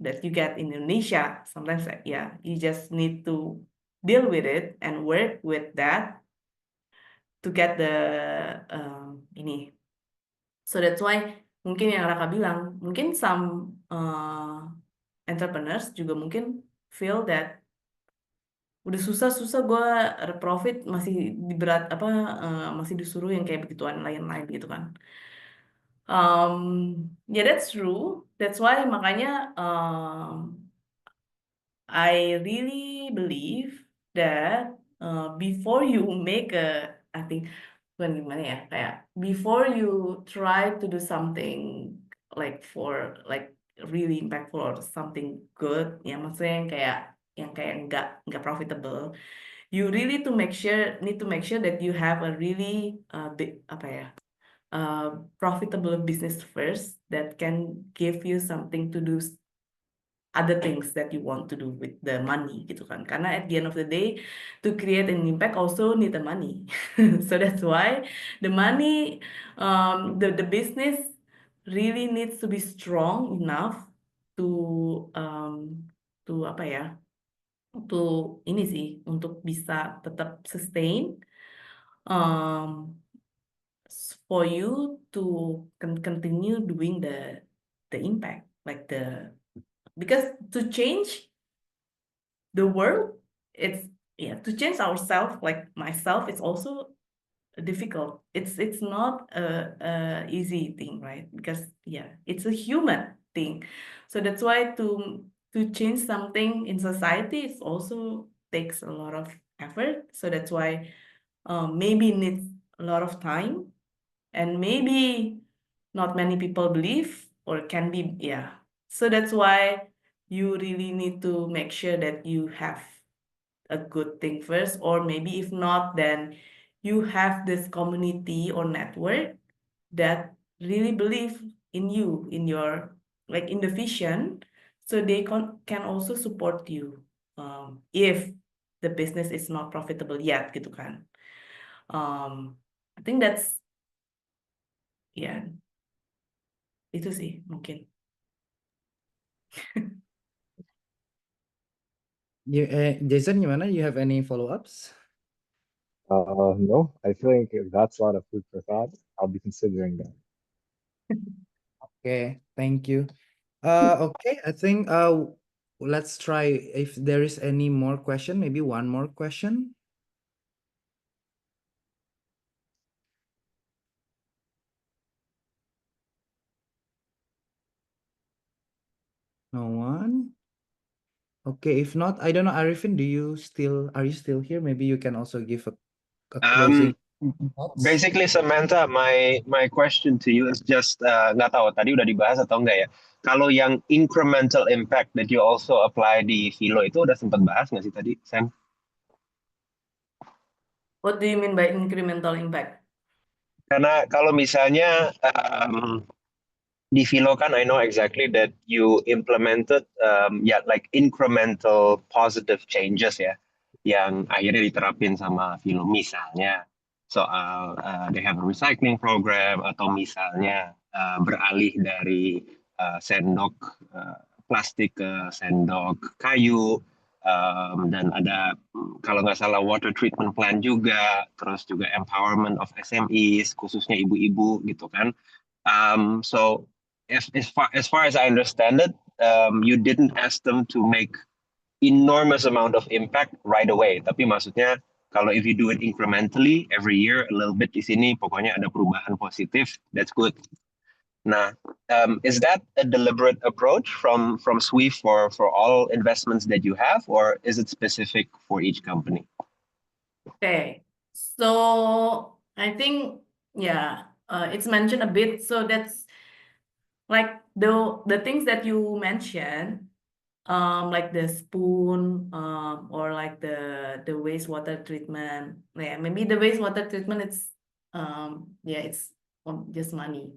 that you get in Indonesia. Sometimes you just need to deal with it and work with that to get the ini. So that's why mungkin yang Raka bilang, mungkin some entrepreneurs juga mungkin feel that udah susah-susah gue profit masih diberat masih disuruh yang kayak begituan lain-lain gitu kan. That's true. That's why makanya I really believe that before you make I think bukan gimana ya, kayak before you try to do something like for like really impactful or something good, ya maksudnya yang kayak nggak profitable, you really need to make sure that you have a really big profitable business first that can give you something to do other things that you want to do with the money gitu kan. Karena at the end of the day, to create an impact also need the money. So that's why the money, the business really needs to be strong enough to apa ya, untuk ini sih, untuk bisa tetap sustain, for you to continue doing the impact, like because to change the world, it's to change ourselves, like myself, it's also difficult. It's not a easy thing, right? Because it's a human thing. So that's why to change something in society, it also takes a lot of effort. So that's why maybe needs a lot of time, and maybe not many people believe or can be. So that's why you really need to make sure that you have a good thing first, or maybe if not, then you have this community or network that really believe in you, in your, like, in the vision, so they can also support you if the business is not profitable yet gitu kan. I think that's itu sih mungkin. Jason, gimana? You have any follow-ups? No, I think that's a lot of food for thought. I'll be considering that. Okay, thank you. Okay, I think let's try if there is any more question, maybe one more question. No one? Okay, if not, I don't know, Arifin, are you still here? Maybe you can also give a closing thoughts. Basically Samantha, my question to you is just nggak tahu tadi udah dibahas atau enggak ya. Kalau yang incremental impact that you also apply di Philo itu udah sempat bahas nggak sih tadi, Sam? What do you mean by incremental impact? Karena kalau misalnya di Philo kan I know exactly that you implemented like incremental positive changes ya yang akhirnya diterapin sama Philo, misalnya soal they have a recycling program atau misalnya beralih dari sendok plastik ke sendok kayu, dan ada kalau nggak salah water treatment plant juga, terus juga empowerment of SMEs khususnya ibu-ibu gitu kan. So as far as I understand it, you didn't ask them to make enormous amount of impact right away. Tapi maksudnya kalau if you do it incrementally every year, a little bit di sini, pokoknya ada perubahan positif, that's good. Nah, is that a deliberate approach from Sweef for all investments that you have, or is it specific for each company? Okay, so I think it's mentioned a bit. So that's like the things that you mentioned, like the spoon, or like the wastewater treatment. Yeah, maybe the wastewater treatment it's just money.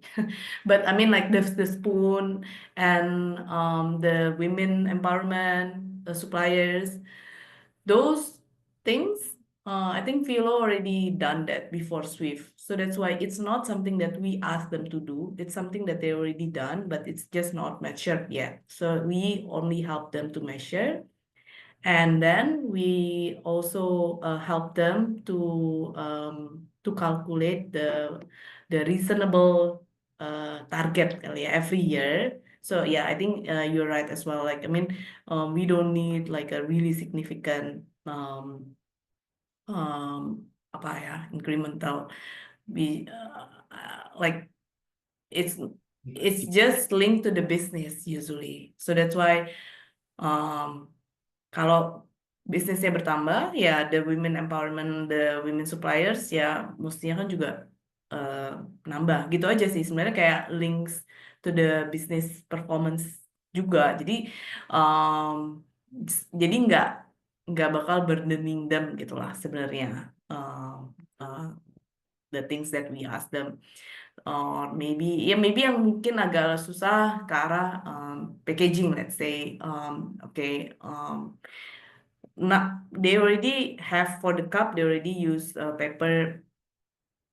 But I mean like the spoon and the women empowerment, the suppliers, those things, I think Philo already done that before Swift. So that's why it's not something that we ask them to do. It's something that they already done, but it's just not measured yet. So we only help them to measure. And then we also help them to calculate the reasonable target every year. So yeah, I think you're right as well. Like I mean, we don't need like a really significant apa ya, incremental. Like it's just linked to the business usually. So that's why kalau bisnisnya bertambah, ya the women empowerment, the women suppliers, ya mestinya kan juga nambah. Gitu aja sih. Sebenarnya kayak links to the business performance juga. Jadi nggak bakal burdening them gitulah sebenarnya. The things that we ask them. Or maybe yang mungkin agak susah ke arah packaging, let's say. Okay. They already have for the cup, they already use paper.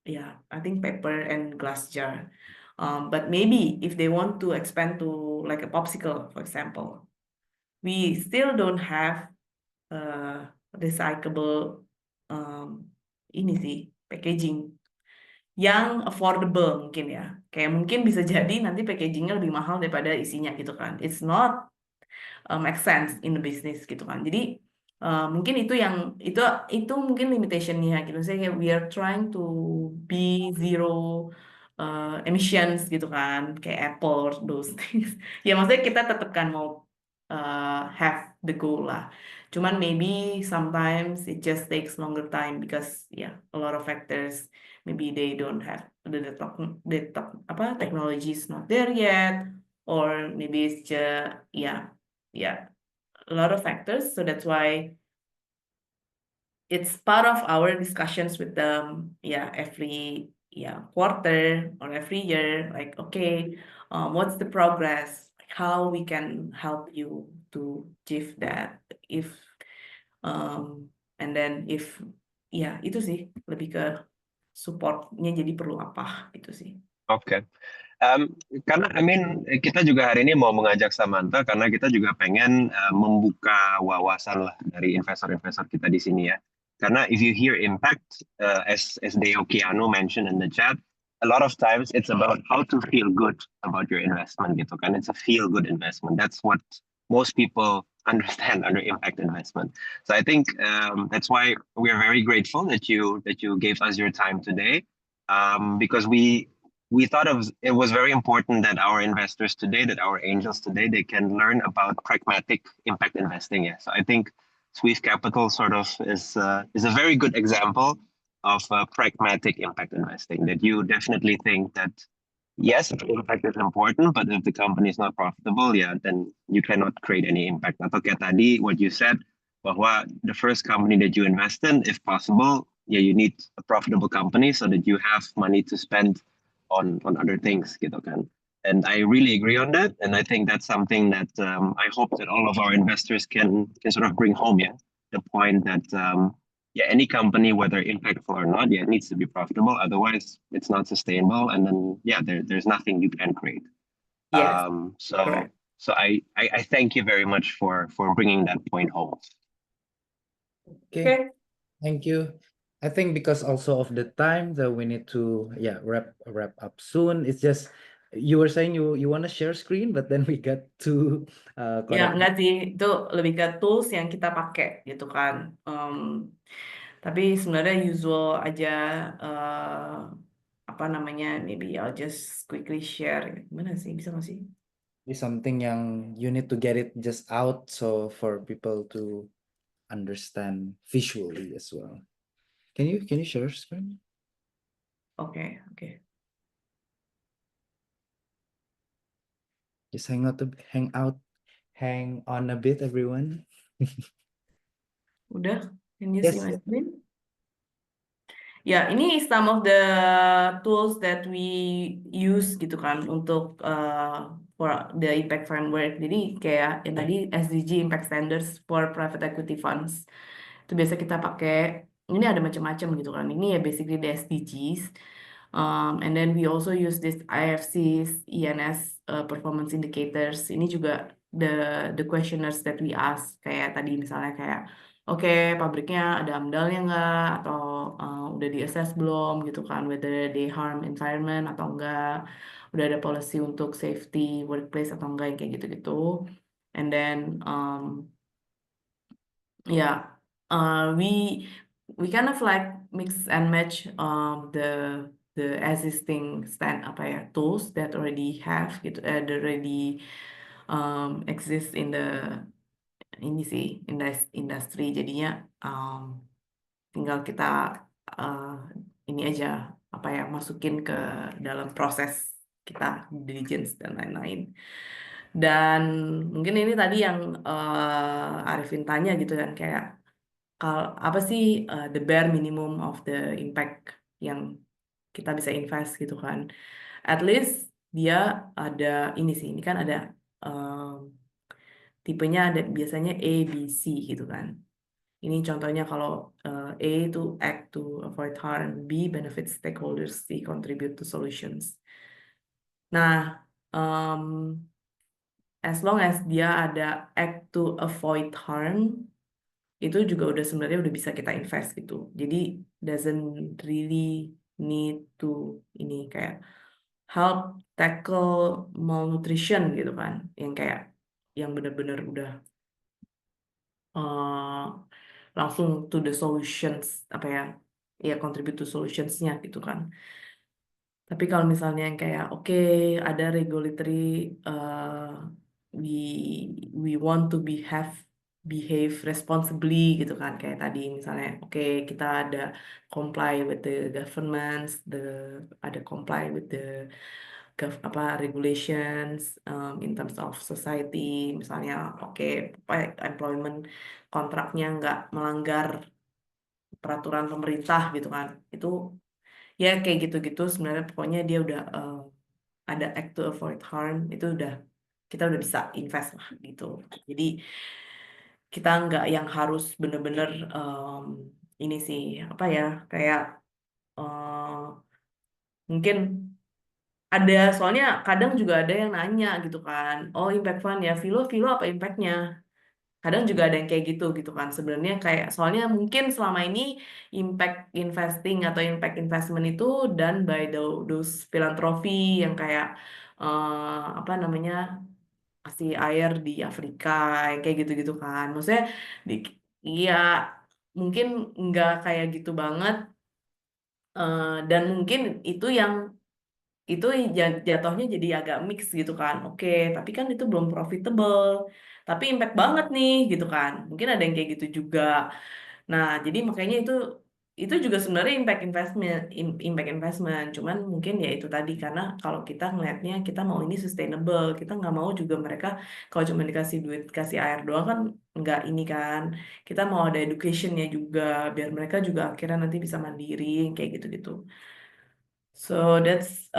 Yeah, I think paper and glass jar. But maybe if they want to expand to like a popsicle, for example, we still don't have recyclable ini sih packaging yang affordable mungkin ya. Kayak mungkin bisa jadi nanti packagingnya lebih mahal daripada isinya gitu kan. It's not make sense in the business gitu kan. Jadi mungkin itu mungkin limitationnya gitu. Saya kayak we are trying to be zero emissions gitu kan, kayak Apple or those things. Ya maksudnya kita tetap kan mau have the goal lah. Cuman maybe sometimes it just takes longer time because a lot of factors. Maybe they don't have technology is not there yet, or maybe it's just a lot of factors. So that's why it's part of our discussions with them, every quarter or every year. Like, okay, what's the progress? How we can help you to achieve that? If and then if itu sih lebih ke supportnya jadi perlu apa gitu sih. Oke. Karena kita juga hari ini mau mengajak Samantha karena kita juga pengen membuka wawasan lah dari investor-investor kita di sini ya. Karena if you hear impact, as Deo Kiano mentioned in the chat, a lot of times it's about how to feel good about your investment gitu kan. It's a feel good investment. That's what most people understand under impact investment. So I think that's why we're very grateful that you gave us your time today, because we thought it was very important that our investors today, that our angels today, they can learn about pragmatic impact investing. Yeah. So I think Sweef Capital sort of is a very good example of pragmatic impact investing. That you definitely think that yes, impact is important, but if the company is not profitable, yeah, then you cannot create any impact. Atau kayak tadi what you said, bahwa the first company that you invest in, if possible, yeah, you need a profitable company so that you have money to spend on other things, gitu kan. And I really agree on that, and I think that's something that I hope that all of our investors can sort of bring home. Yeah, the point that yeah, any company, whether impactful or not, yeah, it needs to be profitable. Otherwise, it's not sustainable, and then yeah, there's nothing you can create. Yes, So correct. so I thank you very much for bringing that point home. Okay, Okay. thank you. I think because also of the time that we need to wrap up soon. It's just you were saying you want to share screen, but then we got to Ya, connect. enggak sih, itu lebih ke tools yang kita pakai gitu kan. Tapi sebenarnya usual aja, apa namanya, maybe I'll just quickly share. Gimana sih, bisa nggak sih? It's something yang you need to get it just out so for people to understand visually as well. Can you share screen? Oke, oke. Just hang on a bit, everyone. Udah, can you see Yes. my screen? Ya, ini some of the tools that we use gitu kan untuk for the impact framework. Jadi kayak yang tadi SDG Impact Standards for Private Equity Funds. Itu biasa kita pakai. Ini ada macam-macam gitu kan. Ini ya basically the SDGs. And then we also use this IFC's ENS performance indicators. Ini juga the questionnaires that we ask, kayak tadi misalnya kayak oke, pabriknya ada amdalnya nggak, atau udah di-assess belum gitu kan, whether they harm environment atau enggak, udah ada policy untuk safety workplace atau enggak, yang kayak gitu-gitu. And then yeah, we kind of like mix and match the existing tools that already have gitu, that already exist in the ini sih industri. Jadinya tinggal kita ini aja masukin ke dalam proses kita diligence dan lain-lain. Dan mungkin ini tadi yang Arifin tanya gitu kan, kayak apa sih the bare minimum of the impact yang kita bisa invest gitu kan. At least dia ada ini sih, ini kan ada tipenya, ada biasanya A, B, C gitu kan. Ini contohnya kalau A itu act to avoid harm, B benefit stakeholders, C contribute to solutions. Nah, as long as dia ada act to avoid harm, itu juga udah sebenarnya udah bisa kita invest gitu. Jadi doesn't really need to ini kayak help tackle malnutrition gitu kan, yang kayak yang benar-benar udah langsung to the solutions, contribute to solutionsnya gitu kan. Tapi kalau misalnya yang kayak oke, ada regulatory we want to behave responsibly gitu kan, kayak tadi misalnya oke, kita ada comply with the governments, ada comply with the regulations in terms of society, misalnya oke, employment kontraknya nggak melanggar peraturan pemerintah gitu kan, itu ya kayak gitu-gitu. Sebenarnya pokoknya dia udah ada act to avoid harm, itu kita udah bisa invest lah gitu. Jadi kita nggak yang harus bener-bener ini sih kayak mungkin ada, soalnya kadang juga ada yang nanya gitu kan, oh impact fund ya, Vilo apa impactnya, kadang juga ada yang kayak gitu kan sebenarnya kayak soalnya mungkin selama ini impact investing atau impact investment itu done by those philanthropy yang kayak apa namanya kasih air di Afrika yang kayak gitu-gitu kan maksudnya iya mungkin nggak kayak gitu banget dan mungkin itu jatuhnya jadi agak mix gitu kan. Oke, tapi kan itu belum profitable. Tapi impact banget nih gitu kan. Mungkin ada yang kayak gitu juga. Nah, jadi makanya itu juga sebenarnya impact investment. Cuman mungkin ya itu tadi karena kalau kita ngelihatnya kita mau ini sustainable, kita nggak mau juga mereka kalau cuma dikasih duit, kasih air doang kan nggak ini kan. Kita mau ada educationnya juga biar mereka juga akhirnya nanti bisa mandiri kayak gitu-gitu. So that's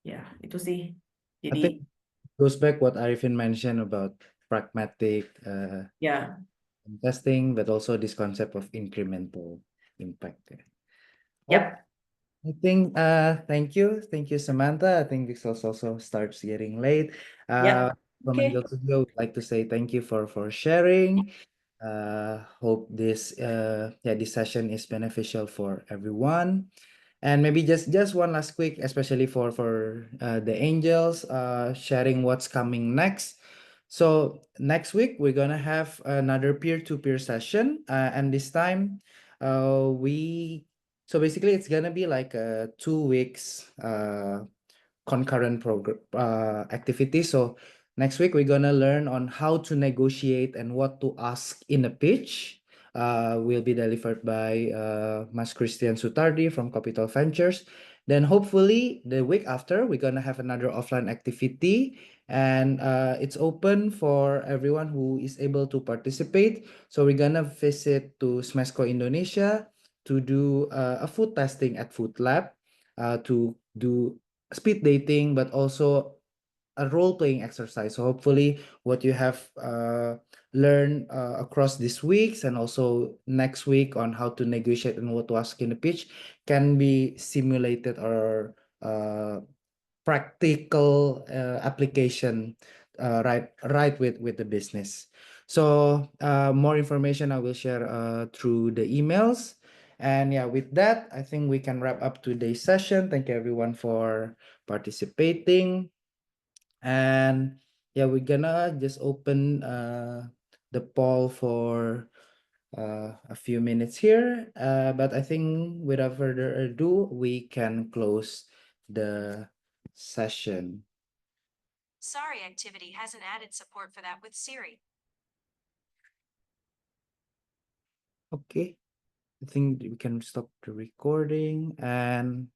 ya itu sih. I Jadi think goes back what Arifin mentioned about pragmatic ya, investing, but also this concept of incremental impact. Oh, yap, I think thank you Samantha. I think this also starts getting late. yap. From Oke, Angel Studio, would like to say thank you for sharing. Hope this this session is beneficial for everyone. And maybe just one last quick, especially for the angels, sharing what's coming next. So next week we're gonna have another peer-to-peer session, and this time, we so basically it's gonna be like 2 weeks concurrent program activity. So next week we're gonna learn on how to negotiate and what to ask in a pitch. Will be delivered by Mas Christian Sutardi from Capital Ventures. Then hopefully the week after we're gonna have another offline activity, and it's open for everyone who is able to participate. So we're gonna visit to Smesco Indonesia to do a food testing at Food Lab, to do speed dating, but also a role-playing exercise. So hopefully what you have learned across these weeks and also next week on how to negotiate and what to ask in the pitch can be simulated or practical application right with the business. So more information I will share through the emails. And yeah, with that, I think we can wrap up today's session. Thank you everyone for participating. And yeah, we're gonna just open the poll for a few minutes here. But I think without further ado, we can close the session. Sorry, activity hasn't added support for that with Siri. Okay, I think we can stop the recording and